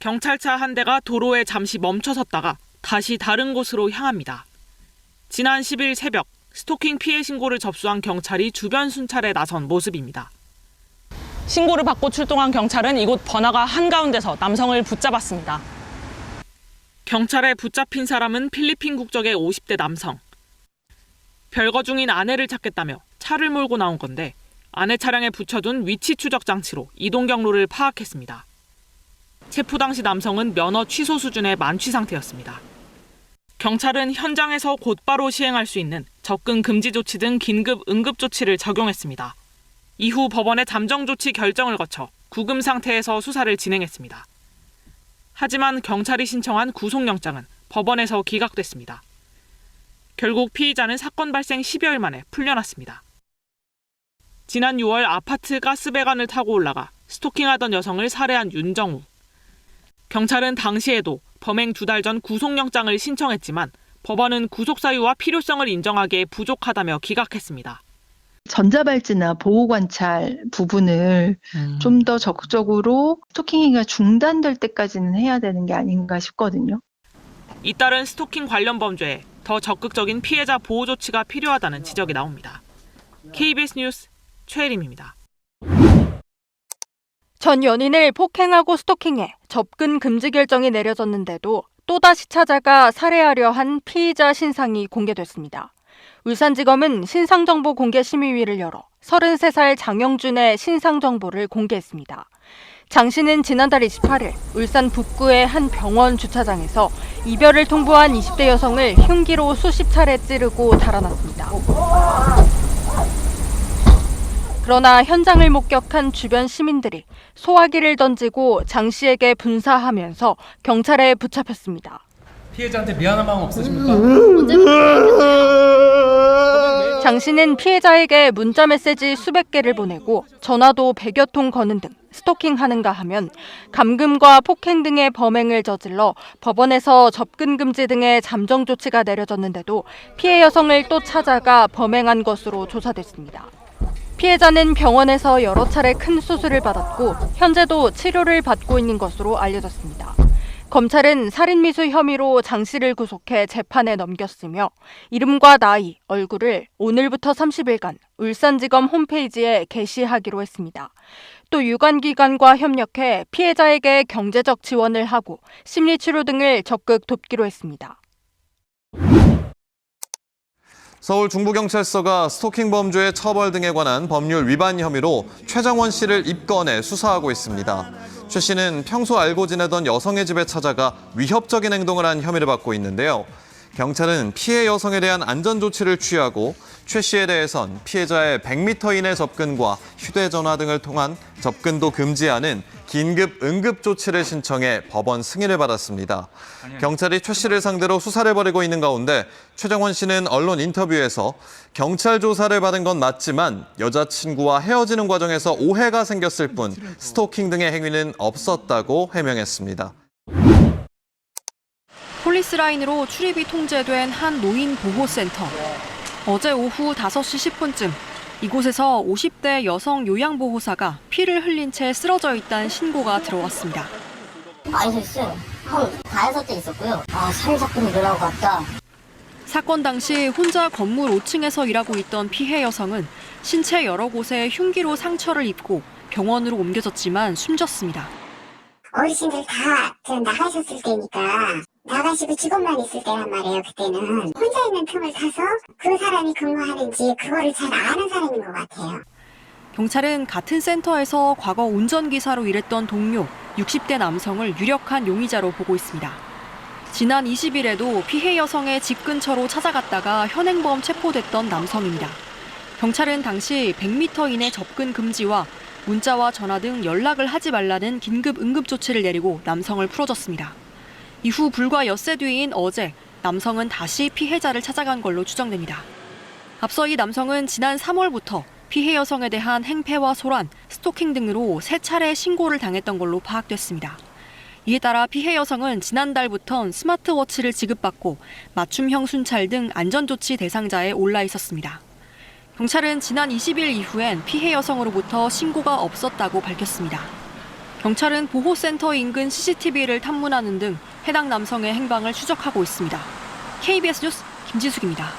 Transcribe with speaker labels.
Speaker 1: 경찰차 한 대가 도로에 잠시 멈춰섰다가 다시 다른 곳으로 향합니다. 지난 10일 새벽 스토킹 피해 신고를 접수한 경찰이 주변 순찰에 나선 모습입니다.
Speaker 2: 신고를 받고 출동한 경찰은 이곳 번화가 한가운데서 남성을 붙잡았습니다.
Speaker 1: 경찰에 붙잡힌 사람은 필리핀 국적의 50대 남성. 별거 중인 아내를 찾겠다며 차를 몰고 나온 건데 아내 차량에 붙여둔 위치 추적 장치로 이동 경로를 파악했습니다. 체포 당시 남성은 면허 취소 수준의 만취 상태였습니다. 경찰은 현장에서 곧바로 시행할 수 있는 접근 금지 조치 등 긴급 응급 조치를 적용했습니다. 이후 법원의 잠정 조치 결정을 거쳐 구금 상태에서 수사를 진행했습니다. 하지만 경찰이 신청한 구속영장은 법원에서 기각됐습니다. 결국 피의자는 사건 발생 10여일 만에 풀려났습니다. 지난 6월 아파트 가스배관을 타고 올라가 스토킹하던 여성을 살해한 윤정우. 경찰은 당시에도 범행 2달 전 구속영장을 신청했지만 법원은 구속 사유와 필요성을 인정하기에 부족하다며 기각했습니다.
Speaker 3: 전자발찌나 보호관찰 부분을 좀 더 적극적으로 스토킹 행위가 중단될 때까지는 해야 되는 게 아닌가 싶거든요.
Speaker 1: 잇따른 스토킹 관련 범죄에 더 적극적인 피해자 보호 조치가 필요하다는 지적이 나옵니다. KBS 뉴스 최혜림입니다.
Speaker 4: 전 연인을 폭행하고 스토킹해 접근 금지 결정이 내려졌는데도 또다시 찾아가 살해하려 한 피의자 신상이 공개됐습니다. 울산지검은 신상정보 공개 심의위를 열어 33살 장영준의 신상정보를 공개했습니다. 장 씨는 지난달 28일 울산 북구의 한 병원 주차장에서 이별을 통보한 20대 여성을 흉기로 수십 차례 찌르고 달아났습니다. 그러나 현장을 목격한 주변 시민들이 소화기를 던지고 장 씨에게 분사하면서 경찰에 붙잡혔습니다.
Speaker 5: 피해자한테 미안한 마음 없으십니까?
Speaker 4: 장 씨는 피해자에게 문자 메시지 수백 개를 보내고 전화도 100여 통 거는 등 스토킹하는가 하면 감금과 폭행 등의 범행을 저질러 법원에서 접근 금지 등의 잠정 조치가 내려졌는데도 피해 여성을 또 찾아가 범행한 것으로 조사됐습니다. 피해자는 병원에서 여러 차례 큰 수술을 받았고 현재도 치료를 받고 있는 것으로 알려졌습니다. 검찰은 살인미수 혐의로 장 씨를 구속해 재판에 넘겼으며 이름과 나이, 얼굴을 오늘부터 30일간 울산지검 홈페이지에 게시하기로 했습니다. 또 유관기관과 협력해 피해자에게 경제적 지원을 하고 심리치료 등을 적극 돕기로 했습니다.
Speaker 6: 서울 중부경찰서가 스토킹 범죄 처벌 등에 관한 법률 위반 혐의로 최정원 씨를 입건해 수사하고 있습니다. 최 씨는 평소 알고 지내던 여성의 집에 찾아가 위협적인 행동을 한 혐의를 받고 있는데요. 경찰은 피해 여성에 대한 안전조치를 취하고 최 씨에 대해선 피해자의 100m 이내 접근과 휴대전화 등을 통한 접근도 금지하는 긴급 응급조치를 신청해 법원 승인을 받았습니다. 경찰이 최 씨를 상대로 수사를 벌이고 있는 가운데 최정원 씨는 언론 인터뷰에서 경찰 조사를 받은 건 맞지만 여자친구와 헤어지는 과정에서 오해가 생겼을 뿐 스토킹 등의 행위는 없었다고 해명했습니다.
Speaker 7: 폴리스라인으로 출입이 통제된 한 노인 보호센터. 어제 오후 5시 10분쯤 이곳에서 50대 여성 요양보호사가 피를 흘린 채 쓰러져 있다는 신고가 들어왔습니다.
Speaker 8: 많이 했어요. 한 5대 있었고요. 살짝도 늘어나고 갔다.
Speaker 7: 사건 당시 혼자 건물 5층에서 일하고 있던 피해 여성은 신체 여러 곳에 흉기로 상처를 입고 병원으로 옮겨졌지만 숨졌습니다.
Speaker 8: 어르신들 다 나가셨을 때니까 나가시고 직원만 있을 때란 말이에요. 그때는 혼자 있는 틈을 타서 그 사람이 근무하는지 그거를 잘 아는 사람인 것 같아요.
Speaker 7: 경찰은 같은 센터에서 과거 운전기사로 일했던 동료 60대 남성을 유력한 용의자로 보고 있습니다. 지난 20일에도 피해 여성의 집 근처로 찾아갔다가 현행범 체포됐던 남성입니다. 경찰은 당시 100m 이내 접근 금지와 문자와 전화 등 연락을 하지 말라는 긴급 응급 조치를 내리고 남성을 풀어줬습니다. 이후 불과 엿새 뒤인 어제 남성은 다시 피해자를 찾아간 걸로 추정됩니다. 앞서 이 남성은 지난 3월부터 피해 여성에 대한 행패와 소란, 스토킹 등으로 3차례 신고를 당했던 걸로 파악됐습니다. 이에 따라 피해 여성은 지난달부터 스마트워치를 지급받고 맞춤형 순찰 등 안전조치 대상자에 올라 있었습니다. 경찰은 지난 20일 이후엔 피해 여성으로부터 신고가 없었다고 밝혔습니다. 경찰은 보호센터 인근 CCTV를 탐문하는 등 해당 남성의 행방을 추적하고 있습니다. KBS 뉴스 김지숙입니다.